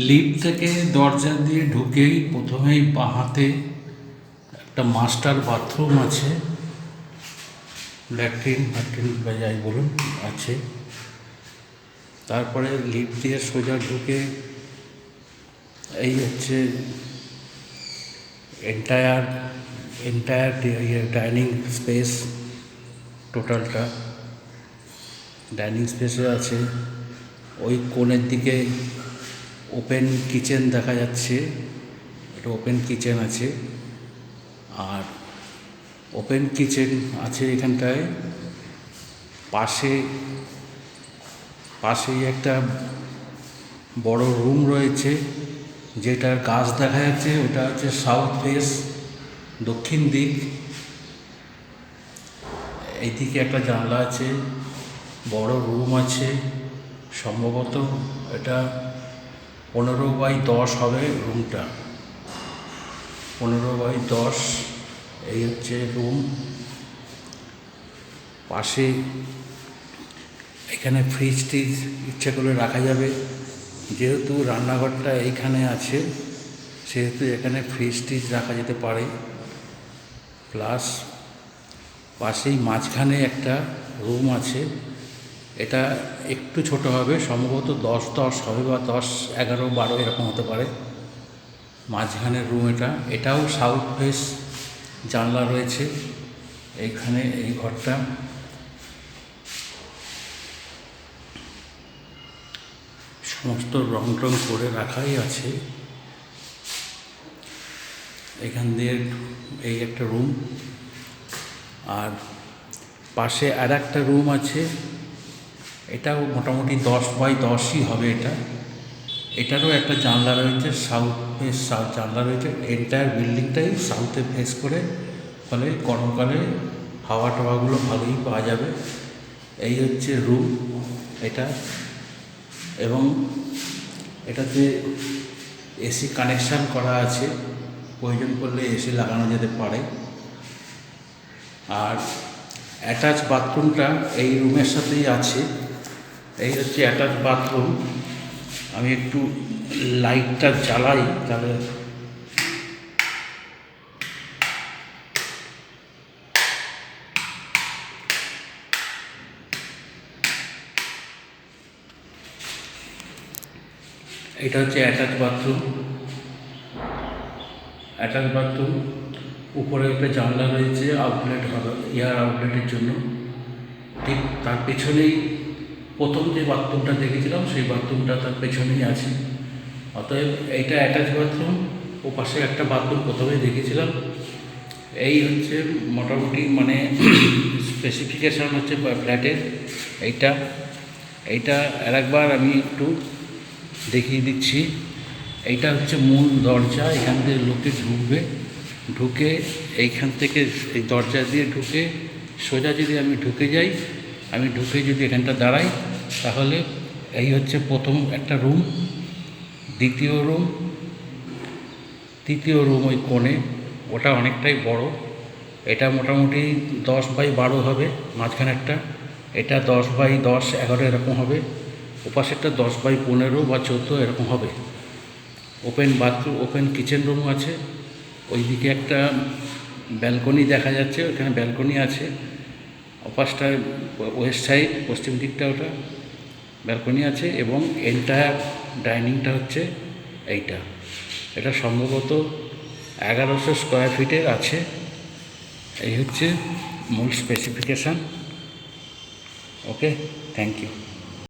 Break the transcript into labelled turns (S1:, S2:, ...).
S1: Lift থেকে দরজা দিয়ে ঢুকেই প্রথমেই বাঁ হাতে একটা মাস্টার বাথরুম আছে, ল্যাট্রিন বা যাই বলুন আছে। তারপরে লিফট দিয়ে সোজা ঢুকে এই হচ্ছে এন্টায়ার ডাইনিং স্পেস, টোটালটা ডাইনিং স্পেসে আছে। ওই কোণের দিকে ওপেন কিচেন দেখা যাচ্ছে, একটা ওপেন কিচেন আছে। আর ওপেন কিচেন আছে এখানটায়, পাশেই একটা বড় রুম রয়েছে, যেটার গাছ দেখা যাচ্ছে, ওটা হচ্ছে সাউথ ফেস, দক্ষিণ দিক। এইদিকে একটা জানলা আছে, বড় রুম আছে, সম্ভবত এটা 15x10 হবে রুমটা, 15x10। এই হচ্ছে রুম। পাশে এখানে ফ্রিজ টিজ ইচ্ছা করলে রাখা যাবে, যেহেতু রান্নাঘরটা এইখানে আছে সেহেতু এখানে ফ্রিজ টিজ রাখা যেতে পারে। প্লাস পাশেই মাঝখানে একটা রুম আছে, এটা একটু ছোট হবে, সম্ভবত 10x10 হবে বা 10x11-12 এরকম হতে পারে। মাঝখানের রুম এটাও সাউথ ফেস, জানলা রয়েছে এইখানে। এই ঘরটা সমস্ত রং টং করে রাখাই আছে। এখান দিয়ে এই একটা রুম, আর পাশে আর একটা রুম আছে, এটাও মোটামুটি 10x10ই হবে। এটারও একটা জানলা রয়েছে, সাউথ ফেস জানলা রয়েছে। এন্টায়ার বিল্ডিংটাই সাউথে ফেস করে, ফলে গরমকালে হাওয়া টাওয়াগুলো ভালোই পাওয়া যাবে। এই হচ্ছে রুম এটা, এবং এটাতে এসি কানেকশান করা আছে, প্রয়োজন পড়লে এসি লাগানো যেতে পারে। আর অ্যাটাচ বাথরুমটা এই রুমের সাথেই আছে। এই হচ্ছে অ্যাটাচ বাথরুম। আমি একটু লাইটটা জ্বালাই, তাহলে এটা হচ্ছে অ্যাটাচ বাথরুম। উপরে একটা জানলা রয়েছে, আউটলেট হবে, এয়ার আউটলেটের জন্য। ঠিক তার পেছনেই প্রথম যে বাথরুমটা দেখেছিলাম সেই বাথরুমটা তার পেছনেই আছে। অতএব এইটা অ্যাটাচ বাথরুম। ও পাশে একটা বাথরুম প্রথমেই দেখেছিলাম। এই হচ্ছে মোটামুটি মানে স্পেসিফিকেশান হচ্ছে ফ্ল্যাটের। এইটা আরেকবার আমি একটু দেখিয়ে দিচ্ছি। এইটা হচ্ছে মূল দরজা, এখান থেকে লোকে ঢুকে এইখান থেকে এই দরজা দিয়ে ঢুকে সোজা যদি আমি ঢুকে যদি এখানটা দাঁড়াই, তাহলে এই হচ্ছে প্রথম একটা রুম, দ্বিতীয় রুম ওই কোণে, ওটা অনেকটাই বড়। এটা মোটামুটি 10x12 হবে মাঝখানেরটা, এটা 10x10-11 এরকম হবে। ওপাশেরটা 10x15 বা 14 এরকম হবে। Open bathroom, open kitchen room আছে। ওইদিকে একটা ব্যালকনি দেখা যাচ্ছে, ওখানে ব্যালকনি আছে। ওপাশটায় ওয়েস্ট সাইড, পশ্চিম দিকটা ওটা ব্যালকনি আছে। এবং এন্টায়ার ডাইনিংটা হচ্ছে এটা সম্ভবত 1100 স্কোয়ার ফিটের আছে। এই হচ্ছে মূল স্পেসিফিকেশান। Okay, thank you.